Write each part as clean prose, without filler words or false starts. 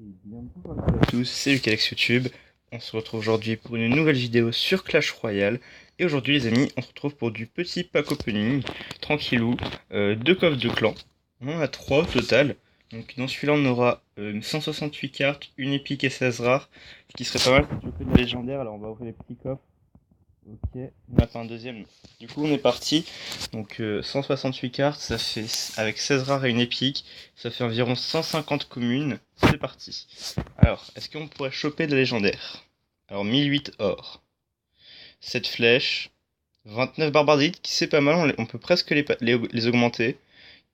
Bonjour à tous, c'est Lucalex YouTube. On se retrouve aujourd'hui pour une nouvelle vidéo sur Clash Royale. Et aujourd'hui les amis, on se retrouve pour du petit pack opening, tranquillou, deux coffres de clan. On en a 3 au total. Donc dans celui-là on aura 168 cartes, une épique et 16 rares. Ce qui serait pas mal pour choper des légendaires, alors on va ouvrir les petits coffres. Ok, on n'a pas un deuxième. Du coup, on est parti. Donc, 168 cartes, ça fait avec 16 rares et une épique, ça fait environ 150 communes. C'est parti. Alors, est-ce qu'on pourrait choper de la légendaire? Alors, 1008 or, 7 flèches, 29 barbares qui c'est pas mal, on peut presque les augmenter.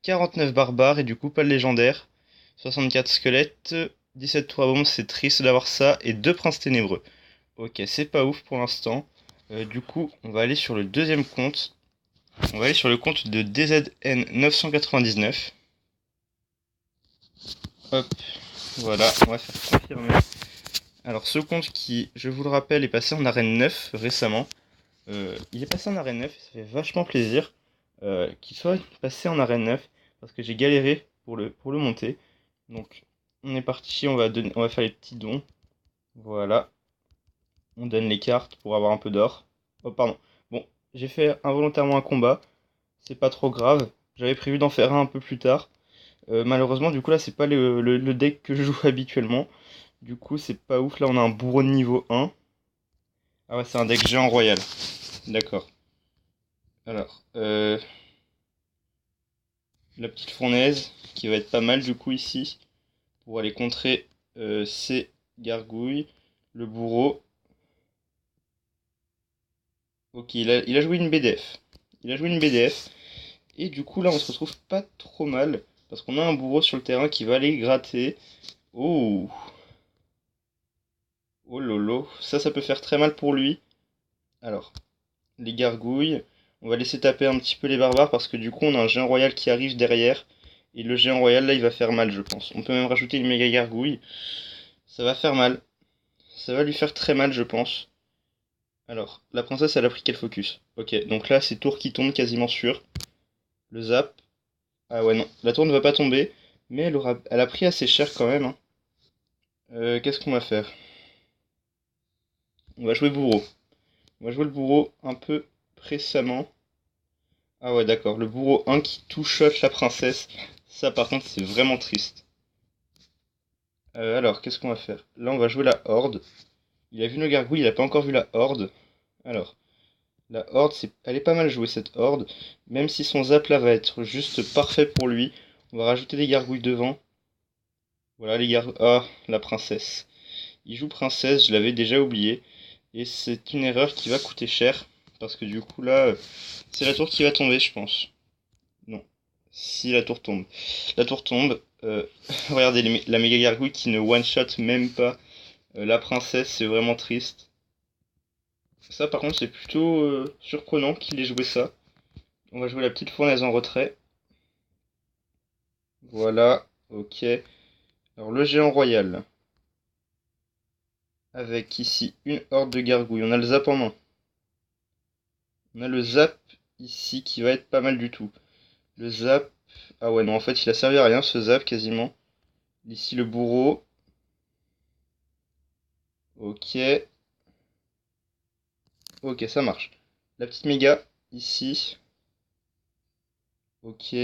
49 barbares et du coup, pas de légendaire. 64 squelettes, 17 toits bombes, c'est triste d'avoir ça, et 2 princes ténébreux. Ok, c'est pas ouf pour l'instant. Du coup, on va aller sur le deuxième compte. On va aller sur le compte de DZN 999. Hop, voilà, on va faire confirmer. Alors ce compte qui, je vous le rappelle, est passé en arène 9 récemment. Il est passé en arène 9 et ça fait vachement plaisir qu'il soit passé en arène 9 parce que j'ai galéré pour le monter. Donc on est parti, on va faire les petits dons. Voilà, on donne les cartes pour avoir un peu d'or. Oh pardon. Bon, j'ai fait involontairement un combat. C'est pas trop grave. J'avais prévu d'en faire un peu plus tard. Malheureusement, du coup, là, c'est pas le deck que je joue habituellement. Du coup, c'est pas ouf. Là, on a un bourreau de niveau 1. Ah ouais, c'est un deck géant royal. D'accord. Alors, la petite fournaise, qui va être pas mal, du coup, ici, pour aller contrer ces gargouilles. Le bourreau. Ok, il a joué une BDF. Il a joué une BDF. Et du coup, là, on se retrouve pas trop mal. Parce qu'on a un bourreau sur le terrain qui va aller gratter. Oh! Oh lolo, ça peut faire très mal pour lui. Alors, les gargouilles. On va laisser taper un petit peu les barbares parce que du coup, on a un géant royal qui arrive derrière. Et le géant royal, là, il va faire mal, je pense. On peut même rajouter une méga gargouille. Ça va faire mal. Ça va lui faire très mal, je pense. Alors, la princesse, elle a pris quel focus? Ok, donc là, c'est tour qui tombe quasiment sûr. Le zap. Ah ouais, non, la tour ne va pas tomber. Mais elle a pris assez cher quand même, hein. Qu'est-ce qu'on va faire? On va jouer bourreau. On va jouer le bourreau un peu pressamment. Ah ouais, d'accord. Le bourreau 1 qui two-shot la princesse. Ça, par contre, c'est vraiment triste. Alors, qu'est-ce qu'on va faire? Là, on va jouer la horde. Il a vu nos gargouilles, il a pas encore vu la horde. Alors, la horde, elle est pas mal jouée, cette horde. Même si son zap là va être juste parfait pour lui. On va rajouter des gargouilles devant. Voilà, les gargouilles. Ah, la princesse. Il joue princesse, je l'avais déjà oublié. Et c'est une erreur qui va coûter cher. Parce que du coup, là, c'est la tour qui va tomber, je pense. Non. Si la tour tombe. La tour tombe. Regardez la méga gargouille qui ne one-shot même pas la princesse, c'est vraiment triste. Ça par contre c'est plutôt surprenant qu'il ait joué ça. On va jouer la petite fournaise en retrait. Voilà, ok. Alors le géant royal. Avec ici une horde de gargouilles. On a le zap en main. On a le zap ici qui va être pas mal du tout. Le zap. Ah ouais non en fait il a servi à rien ce zap quasiment. Ici le bourreau. Ok. Ok, ça marche. La petite méga, ici. Ok,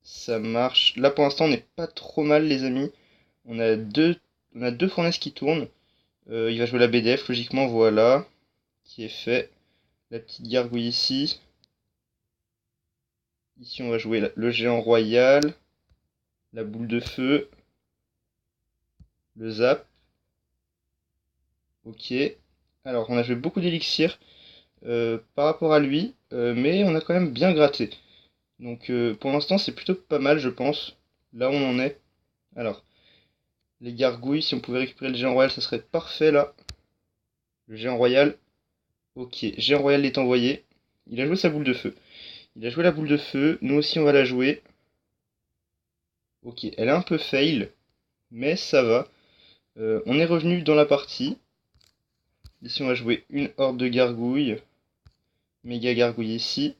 ça marche. Là, pour l'instant, on n'est pas trop mal, les amis. On a on a deux fournaises qui tournent. Il va jouer la BDF, logiquement, voilà. Qui est fait. La petite gargouille ici. Ici, on va jouer le géant royal. La boule de feu. Le zap. Ok. Alors, on a joué beaucoup d'élixir par rapport à lui. Mais on a quand même bien gratté. Donc pour l'instant c'est plutôt pas mal je pense. Là où on en est. Alors, les gargouilles, si on pouvait récupérer le géant royal, ça serait parfait là. Le géant royal. Ok, géant royal est envoyé. Il a joué sa boule de feu. Il a joué la boule de feu. Nous aussi on va la jouer. Ok, elle est un peu fail. Mais ça va. On est revenu dans la partie. Ici on va jouer une horde de gargouilles. Méga gargouille ici.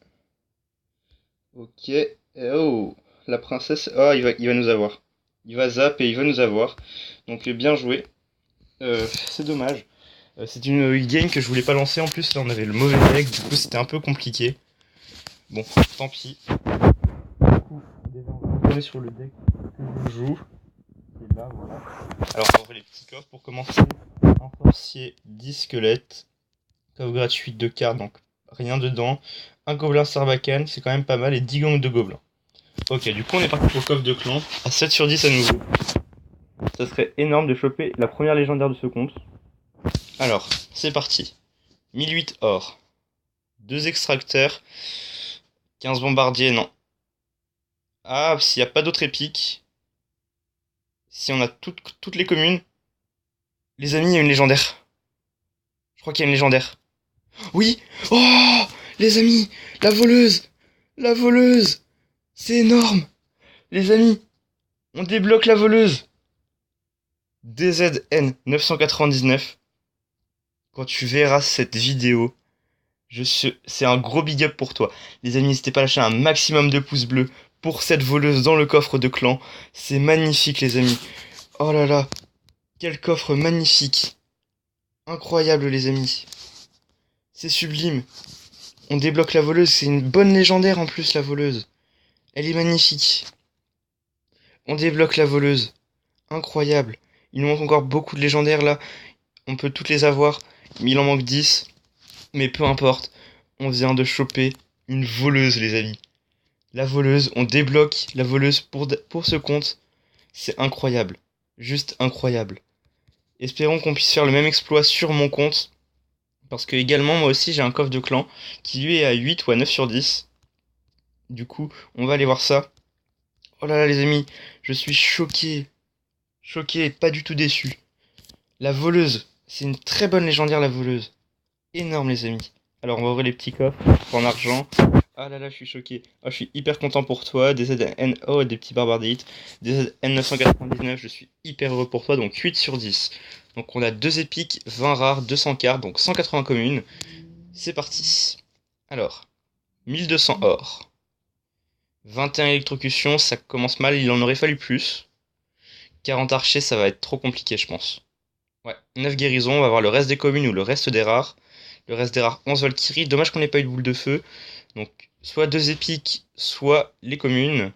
Ok. Oh, la princesse. Ah, il va nous avoir. Il va zap et il va nous avoir. Donc bien joué. C'est dommage. C'est une game que je voulais pas lancer en plus. Là on avait le mauvais deck, du coup c'était un peu compliqué. Bon, tant pis. Du coup, déjà on va retourner sur le deck que je joue. Et là voilà. Alors on va ouvrir les petits coffres pour commencer. Un sorcier, 10 squelettes. Coffre gratuit de cartes, donc rien dedans. Un gobelin sarbacane, c'est quand même pas mal. Et 10 gangs de gobelins. Ok, du coup on est parti pour le coffre de clan. À 7 sur 10 à nouveau. Ça serait énorme de choper la première légendaire de ce compte. Alors, c'est parti. 1008 or. 2 extracteurs. 15 bombardiers, non. Ah, s'il n'y a pas d'autres épiques. Si on a toutes les communes. Les amis, il y a une légendaire. Je crois qu'il y a une légendaire. Oui. Oh, les amis, la voleuse. La voleuse. C'est énorme. Les amis, on débloque la voleuse. DZN 999. Quand tu verras cette vidéo, c'est un gros big up pour toi. Les amis, n'hésitez pas à lâcher un maximum de pouces bleus pour cette voleuse dans le coffre de clan. C'est magnifique, les amis. Oh là là, quel coffre magnifique. Incroyable, les amis. C'est sublime. On débloque la voleuse, c'est une bonne légendaire en plus, la voleuse. Elle est magnifique. On débloque la voleuse. Incroyable. Il nous manque encore beaucoup de légendaires là. On peut toutes les avoir, mais il en manque 10. Mais peu importe, on vient de choper une voleuse, les amis. La voleuse, on débloque la voleuse pour ce compte. C'est incroyable. Juste incroyable. Espérons qu'on puisse faire le même exploit sur mon compte. Parce que également, moi aussi, j'ai un coffre de clan qui lui est à 8 ou à 9 sur 10. Du coup, on va aller voir ça. Oh là là, les amis, je suis choqué. Choqué et pas du tout déçu. La voleuse, c'est une très bonne légendaire, la voleuse. Énorme, les amis. Alors, on va ouvrir les petits coffres en argent. Ah là là, je suis choqué. Ah, je suis hyper content pour toi. Des ZNO et des petits barbares d'élite. Des N999, je suis hyper heureux pour toi. Donc 8 sur 10. Donc on a 2 épiques, 20 rares, 200 cartes, donc 180 communes. C'est parti. Alors, 1200 or. 21 électrocutions, ça commence mal, il en aurait fallu plus. 40 archers, ça va être trop compliqué, je pense. Ouais, 9 guérisons, on va voir le reste des communes ou le reste des rares. Le reste des rares, 11 Valkyries. Dommage qu'on n'ait pas eu de boule de feu. Donc, soit 2 épiques, soit les communes.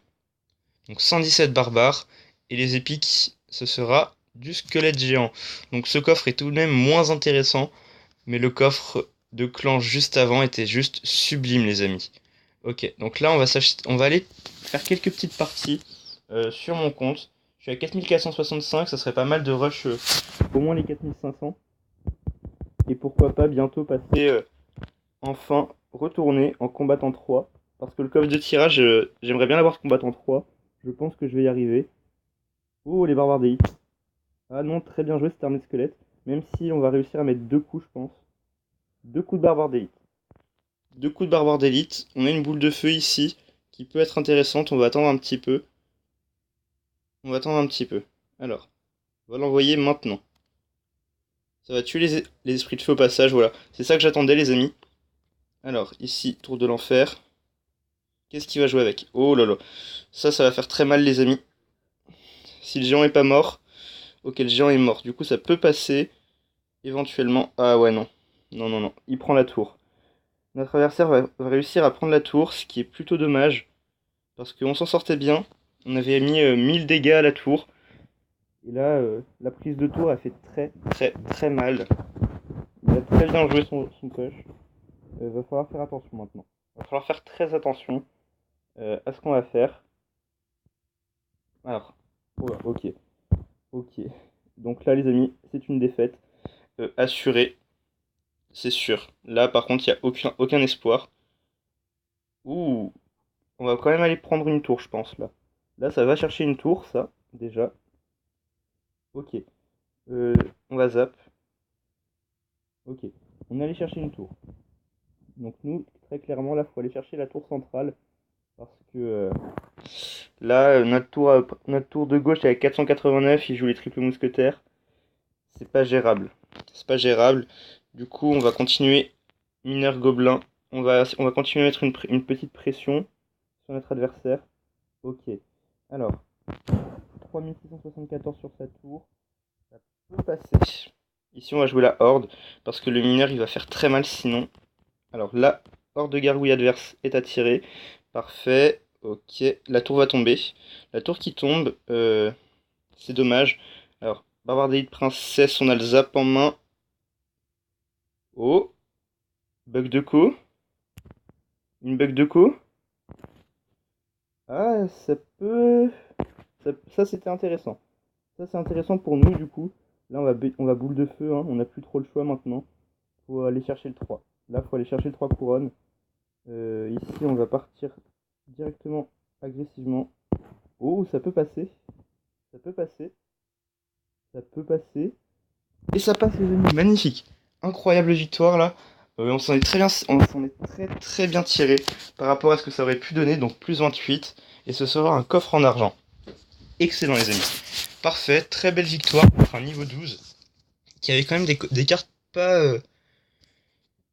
Donc, 117 barbares. Et les épiques, ce sera du squelette géant. Donc, ce coffre est tout de même moins intéressant. Mais le coffre de clan juste avant était juste sublime, les amis. Ok, donc là, on va aller faire quelques petites parties sur mon compte. Je suis à 4465, ça serait pas mal de rush au moins les 4500. Et pourquoi pas bientôt passer enfin retourner en combattant 3. Parce que le coffre de tirage, j'aimerais bien l'avoir ce combattant 3. Je pense que je vais y arriver. Oh, les barbares d'élite. Ah non, très bien joué cette armée de squelettes. Même si on va réussir à mettre 2 coups, je pense. 2 coups de barbares d'élite. 2 coups de barbares d'élite. On a une boule de feu ici qui peut être intéressante. On va attendre un petit peu. On va attendre un petit peu. Alors, on va l'envoyer maintenant. Ça va tuer les esprits de feu au passage, voilà. C'est ça que j'attendais, les amis. Alors, ici, tour de l'enfer. Qu'est-ce qu'il va jouer avec? Oh là là. Ça va faire très mal, les amis. Si le géant est pas mort. Ok, le géant est mort. Du coup, ça peut passer. Éventuellement. Ah ouais, non. Non, non, non. Il prend la tour. Notre adversaire va réussir à prendre la tour, ce qui est plutôt dommage. Parce qu'on s'en sortait bien. On avait mis 1000 dégâts à la tour. Et là, la prise de tour a fait très, très, très mal. Il a très bien joué son push. Va falloir faire attention maintenant. Va falloir faire très attention à ce qu'on va faire. Alors, oh là, ok. Ok. Donc là, les amis, c'est une défaite assurée. C'est sûr. Là, par contre, il n'y a aucun espoir. Ouh. On va quand même aller prendre une tour, je pense, là. Là, ça va chercher une tour, ça, déjà. Ok. Euh, on va zap. Ok. On est allé chercher une tour. Donc nous, très clairement, là, faut aller chercher la tour centrale. Parce que là, notre tour de gauche est avec 489, il joue les triples mousquetaires. C'est pas gérable. C'est pas gérable. Du coup, on va continuer mineur gobelin. On va continuer à mettre une petite pression sur notre adversaire. Ok. Alors, 3674 sur sa tour. Ça peut passer. Ici, on va jouer la horde, parce que le mineur, il va faire très mal sinon. Alors la horde de gargouilles adverse est attirée. Parfait. Ok. La tour va tomber. La tour qui tombe, c'est dommage. Alors, Barbare Princesse, on a le zap en main. Oh, bug de co. Une bug de co. Ah, ça peut... Ça, c'était intéressant. Ça, c'est intéressant pour nous, du coup. Là, on va boule de feu, hein. On n'a plus trop le choix maintenant. Faut aller chercher le 3. Là, faut aller chercher le 3 couronnes. Ici, on va partir directement, agressivement. Oh, ça peut passer. Ça peut passer. Ça peut passer. Et ça passe, les amis. Magnifique. Incroyable victoire, là. On s'en est très très bien tiré par rapport à ce que ça aurait pu donner. Donc, plus 28. Et ce sera un coffre en argent. Excellent, les amis. Parfait. Très belle victoire contre un niveau 12. Qui avait quand même des cartes pas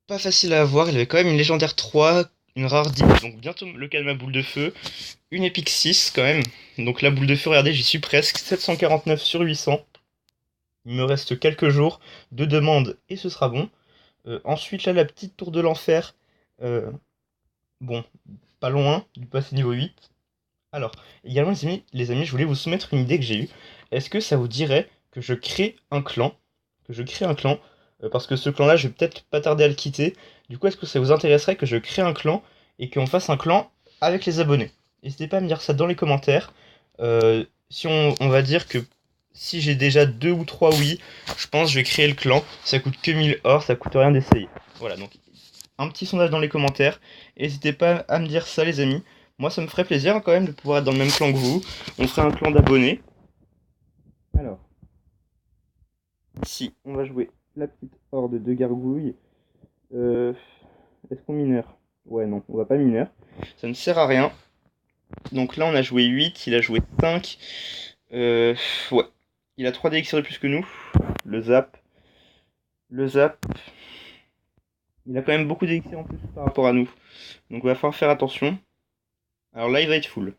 faciles à avoir. Il avait quand même une légendaire 3, une rare 10. Donc, bientôt le cas de ma boule de feu. Une épique 6 quand même. Donc la boule de feu, regardez, j'y suis presque. 749 sur 800. Il me reste quelques jours de demande et ce sera bon. Ensuite, là, la petite tour de l'enfer. Euh, bon, pas loin du passé niveau 8. Alors, également, les amis, je voulais vous soumettre une idée que j'ai eue. Est-ce que ça vous dirait que je crée un clan? Que je crée un clan, parce que ce clan-là, je vais peut-être pas tarder à le quitter. Du coup, est-ce que ça vous intéresserait que je crée un clan et qu'on fasse un clan avec les abonnés? N'hésitez pas à me dire ça dans les commentaires. Si on va dire que si j'ai déjà 2 ou 3 oui, je pense que je vais créer le clan. Ça coûte que 1000 or, ça coûte rien d'essayer. Voilà, donc un petit sondage dans les commentaires. N'hésitez pas à me dire ça, les amis. Moi, ça me ferait plaisir quand même de pouvoir être dans le même clan que vous. On ferait un clan d'abonnés. Alors, ici, on va jouer la petite horde de gargouilles. Est-ce qu'on mineur? Ouais, non, on va pas mineur. Ça ne sert à rien. Donc là, on a joué 8, il a joué 5. Ouais. Il a 3 d'élixir de plus que nous. Le zap. Le zap. Il a quand même beaucoup d'élixir en plus par rapport à nous. Donc il va falloir faire attention. Alors là, il va être full.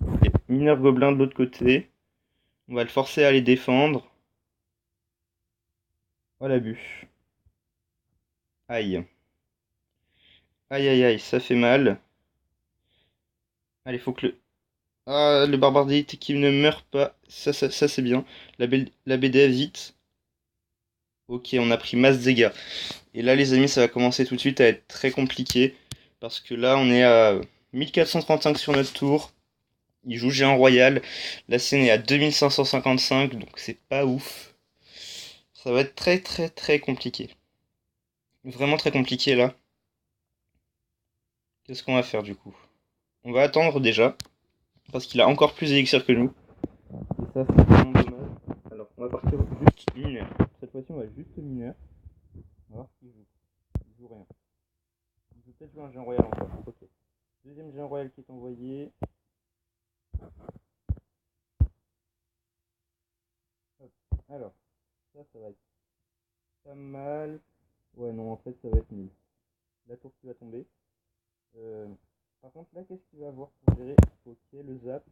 Ok. Mineur gobelin de l'autre côté. On va le forcer à les défendre. Oh la bûche. Aïe. Aïe aïe aïe, ça fait mal. Allez, faut que le... Ah, le barbare d'élite qui ne meurt pas. Ça c'est bien. La BDF vite. Ok, on a pris masse dégâts. Et là, les amis, ça va commencer tout de suite à être très compliqué. Parce que là, on est à 1435 sur notre tour. Il joue géant royal. La scène est à 2555, donc c'est pas ouf. Ça va être très très très compliqué. Vraiment très compliqué là. Qu'est-ce qu'on va faire du coup? On va attendre déjà. Parce qu'il a encore plus d'élixir que nous. Et ça, c'est vraiment dommage. Alors, on va partir juste mineur. Cette fois-ci, on va juste mineur. On va voir ce qu'il joue. Il joue rien. Il peut peut-être jouer un géant royal encore. Ok. Deuxième géant royal qui est envoyé. Hop. Alors, ça va être pas mal. Ouais, non, en fait, ça va être nul. La tour qui va tomber. Euh, Par contre, là, qu'est-ce qu'il va avoir pour gérer? Ok, le zap.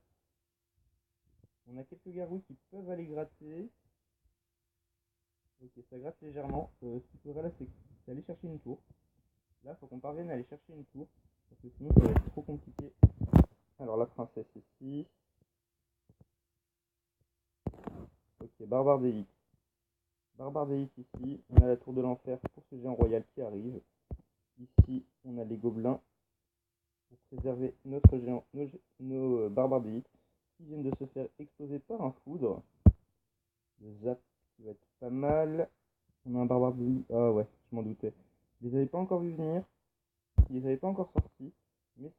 On a quelques garous qui peuvent aller gratter. Ok, ça gratte légèrement. Ce qu'il faudrait là, c'est aller chercher une tour. Là, faut qu'on parvienne à aller chercher une tour. Parce que sinon, ça va être trop compliqué. Alors, la princesse ici. Ok, barbare d'élite. Barbare d'élite ici. On a la tour de l'enfer pour ce géant royal qui arrive. Ici, on a les gobelins pour préserver notre géant, nos barbares d'élite qui viennent de se faire exploser par un foudre. Le zap qui va être pas mal. On a un barbare d'élite. Ah ouais, je m'en doutais. Je les avais pas encore vu venir. Ils les avaient pas encore sortis. Mais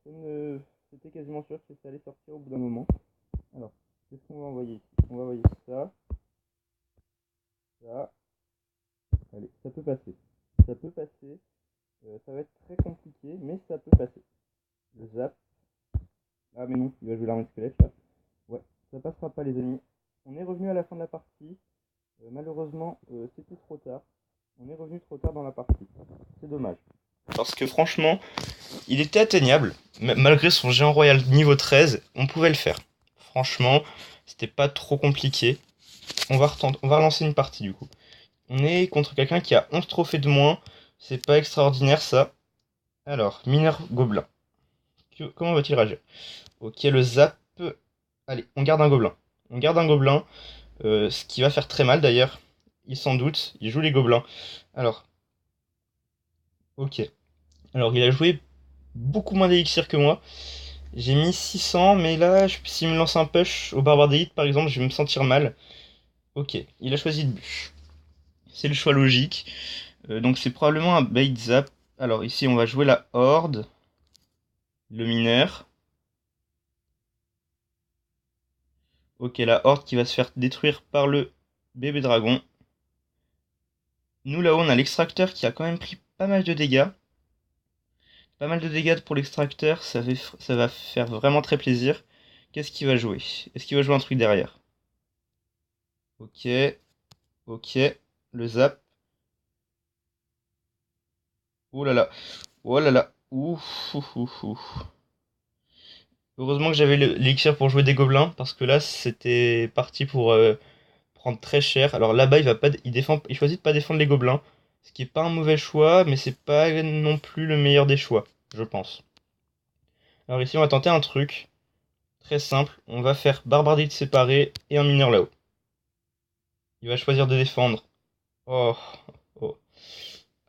c'était quasiment sûr que ça allait sortir au bout d'un moment. Alors, qu'est-ce qu'on va envoyer ici? On va envoyer ça. Ça. Allez, ça peut passer. Ça peut passer. Ça va être très compliqué, mais ça peut passer. Le zap. Ah mais non, il va jouer l'armée squelette là. Ouais, ça passera pas les amis. On est revenu à la fin de la partie. Malheureusement, c'était trop tard. On est revenu trop tard dans la partie. C'est dommage. Parce que franchement, il était atteignable. Malgré son géant royal niveau 13, on pouvait le faire. Franchement, c'était pas trop compliqué. On va relancer une partie du coup. On est contre quelqu'un qui a 11 trophées de moins. C'est pas extraordinaire ça. Alors, mineur gobelin. Comment va-t-il réagir? Ok, le zap. Allez, on garde un gobelin. On garde un gobelin. Ce qui va faire très mal d'ailleurs. Il s'en doute. Il joue les gobelins. Alors, ok. Alors, il a joué beaucoup moins d'élixir que moi. J'ai mis 600, mais là, s'il me lance un push au barbare d'élite par exemple, je vais me sentir mal. Ok, il a choisi de bûche. C'est le choix logique. Donc c'est probablement un bait zap. Alors ici, on va jouer la horde, le mineur. Ok, la horde qui va se faire détruire par le bébé dragon. Nous là-haut, on a l'extracteur qui a quand même pris pas mal de dégâts. Pas mal de dégâts pour l'extracteur, ça va faire vraiment très plaisir. Qu'est-ce qu'il va jouer? Est-ce qu'il va jouer un truc derrière? Ok, ok, le zap. Oh là là, oh là là, ouf, ouf, ouf, ouf. Heureusement que j'avais l'élixir pour jouer des gobelins, parce que là, c'était parti pour prendre très cher. Alors là-bas, il va pas, il choisit de pas défendre les gobelins, ce qui est pas un mauvais choix, mais c'est pas non plus le meilleur des choix, je pense. Alors ici, on va tenter un truc très simple. On va faire barbardite séparée et un mineur là-haut. Il va choisir de défendre. Oh, oh.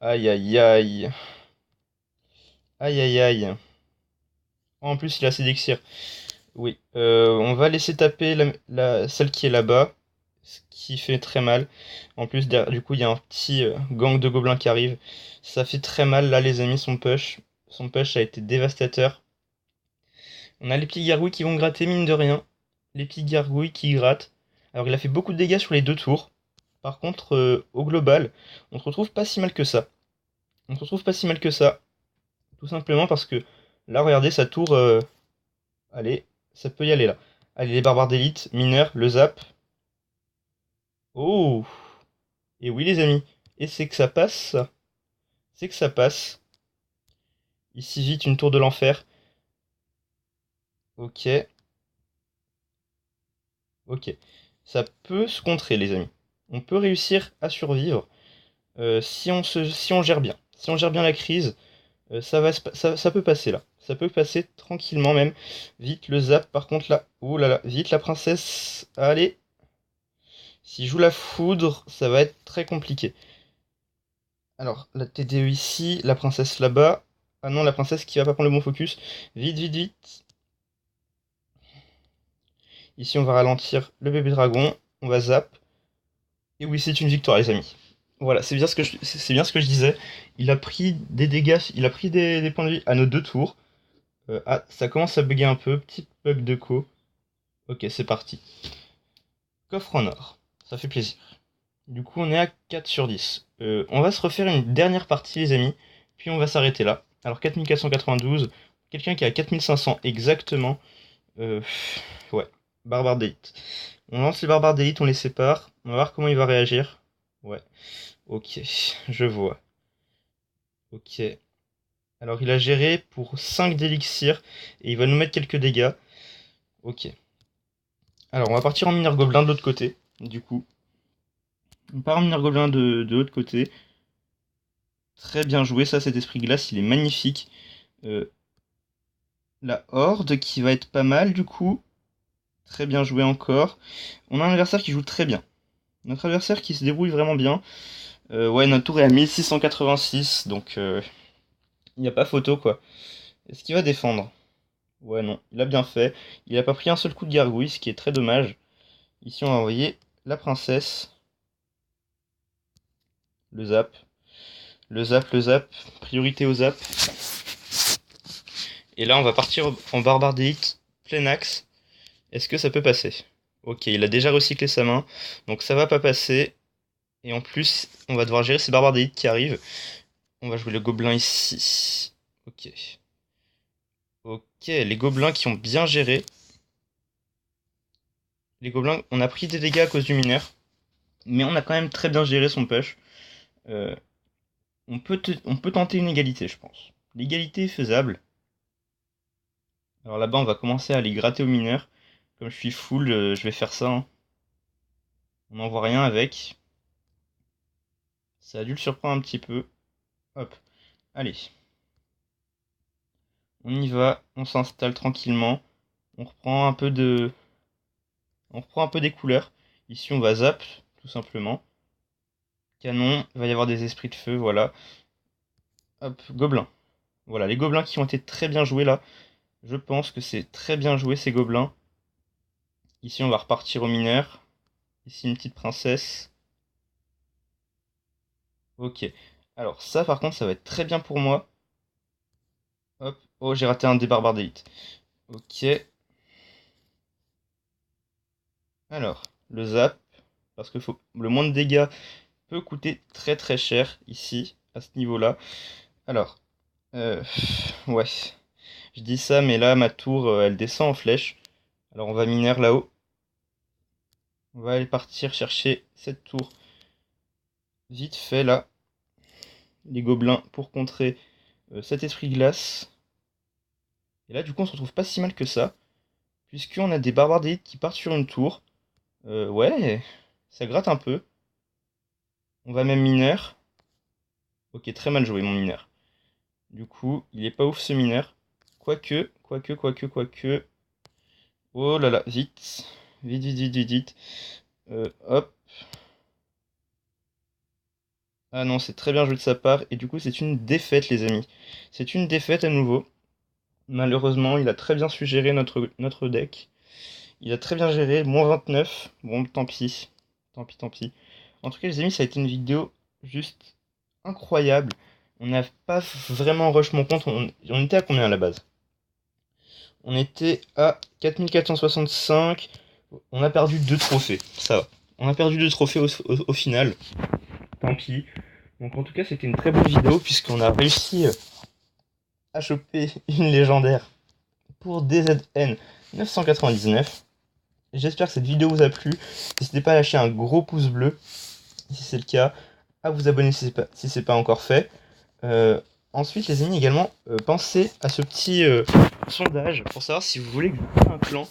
Aïe, aïe, aïe. Aïe, aïe, aïe. Oh, en plus, il a assez d'élixir. Oui, on va laisser taper celle qui est là-bas, ce qui fait très mal. En plus, du coup, il y a un petit gang de gobelins qui arrive. Ça fait très mal, là, les amis, son push. Son push a été dévastateur. On a les petits gargouilles qui vont gratter, mine de rien. Les petits gargouilles qui grattent. Alors, il a fait beaucoup de dégâts sur les deux tours. Par contre, au global, on se retrouve pas si mal que ça. On se retrouve pas si mal que ça. Tout simplement parce que, là, regardez, sa tour... allez, ça peut y aller, là. Allez, les barbares d'élite, mineurs, le zap. Oh! Et oui, les amis. Et c'est que ça passe, ça. C'est que ça passe. Ici, vite, une tour de l'enfer. Ok, ok. Ça peut se contrer, les amis. On peut réussir à survivre si on gère bien. Si on gère bien la crise, ça peut passer, là. Ça peut passer tranquillement, même. Vite, le zap, par contre, là. Ouh là là. Vite, la princesse. Allez. S'il joue la foudre, ça va être très compliqué. Alors, la TDE ici, la princesse là-bas. Ah non, la princesse qui va pas prendre le bon focus. Vite, vite, vite. Ici, on va ralentir le bébé dragon. On va zap. Et oui, c'est une victoire, les amis. Voilà, c'est bien ce que je disais. Il a pris des dégâts, il a pris des points de vie à nos deux tours. Ah, ça commence à bugger un peu. Petit bug de co. Ok, c'est parti. Coffre en or. Ça fait plaisir. Du coup, on est à 4 sur 10. On va se refaire une dernière partie, les amis. Puis on va s'arrêter là. Alors, 4492. Quelqu'un qui a 4500 exactement. Euh, ouais, barbare d'élite. On lance les barbares d'élite, on les sépare. On va voir comment il va réagir. Ouais, ok, je vois. Ok. Alors, il a géré pour 5 d'élixir. Et il va nous mettre quelques dégâts. Ok. Alors, on va partir en mineur gobelin de l'autre côté. Du coup. On part en mineur gobelin de l'autre côté. Très bien joué, ça, cet esprit glace, il est magnifique. Euh, la horde qui va être pas mal, du coup. Très bien joué encore. On a un adversaire qui joue très bien. Notre adversaire qui se débrouille vraiment bien. Ouais, notre tour est à 1686, donc il n'y a pas photo, quoi. Est-ce qu'il va défendre? Ouais, non, il a bien fait. Il a pas pris un seul coup de gargouille, ce qui est très dommage. Ici, on va envoyer la princesse. Le zap. Le zap, le zap. Priorité au zap. Et là, on va partir en barbare d'élite, plein axe. Est-ce que ça peut passer? Ok, il a déjà recyclé sa main, donc ça va pas passer. Et en plus, on va devoir gérer ces barbares d'élite qui arrivent. On va jouer le gobelin ici. Ok. Ok, les gobelins qui ont bien géré. Les gobelins, on a pris des dégâts à cause du mineur. Mais on a quand même très bien géré son push. Euh, on peut tenter une égalité, je pense. L'égalité est faisable. Alors là-bas, on va commencer à aller gratter aux mineurs. Comme je suis full, je vais faire ça, hein. On n'en voit rien avec. Ça a dû le surprendre un petit peu. Hop, allez. On y va, on s'installe tranquillement. On reprend un peu de... On reprend un peu des couleurs. Ici, on va zap, tout simplement. Canon, il va y avoir des esprits de feu, voilà. Hop, gobelins. Voilà, les gobelins qui ont été très bien joués là. Je pense que c'est très bien joué ces gobelins. Ici, on va repartir aux mineurs. Ici, une petite princesse. Ok. Alors ça, par contre, ça va être très bien pour moi. Hop. Oh, j'ai raté un des barbares d'élite. Ok. Alors, le zap. Parce que le moins de dégâts peut coûter très très cher ici, à ce niveau-là. Alors, ouais. Je dis ça, mais là, ma tour, elle descend en flèche. Alors, on va mineur là-haut. On va aller partir chercher cette tour. Vite fait, là. Les gobelins pour contrer cet esprit glace. Et là, du coup, on se retrouve pas si mal que ça. Puisqu'on a des barbares d'élite qui partent sur une tour. Ouais, ça gratte un peu. On va même mineur. Ok, très mal joué mon mineur. Du coup, il est pas ouf ce mineur. Quoique. Oh là là, vite. Vite. Hop. Ah non, c'est très bien joué de sa part. Et du coup, c'est une défaite, les amis. C'est une défaite à nouveau. Malheureusement, il a très bien su gérer notre deck. Il a très bien géré. -29. Bon, tant pis. Tant pis. En tout cas, les amis, ça a été une vidéo juste incroyable. On n'a pas vraiment rush mon compte. On était à combien à la base? On était à 4465. On a perdu 2 trophées. Ça va. On a perdu 2 trophées au final. Tant pis. Donc en tout cas, c'était une très bonne vidéo puisqu'on a réussi à choper une légendaire pour DZN 999. J'espère que cette vidéo vous a plu. N'hésitez pas à lâcher un gros pouce bleu si c'est le cas, à vous abonner si c'est pas encore fait. Ensuite, les amis, également, pensez à ce petit sondage pour savoir si vous voulez que je crée un clan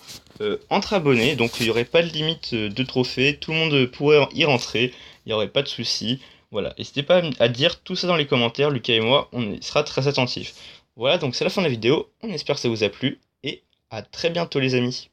entre abonnés. Donc, il n'y aurait pas de limite de trophées. Tout le monde pourrait y rentrer. Il n'y aurait pas de soucis. Voilà. N'hésitez pas à dire tout ça dans les commentaires. Lucas et moi, on y sera très attentifs. Voilà, donc c'est la fin de la vidéo. On espère que ça vous a plu. Et à très bientôt, les amis.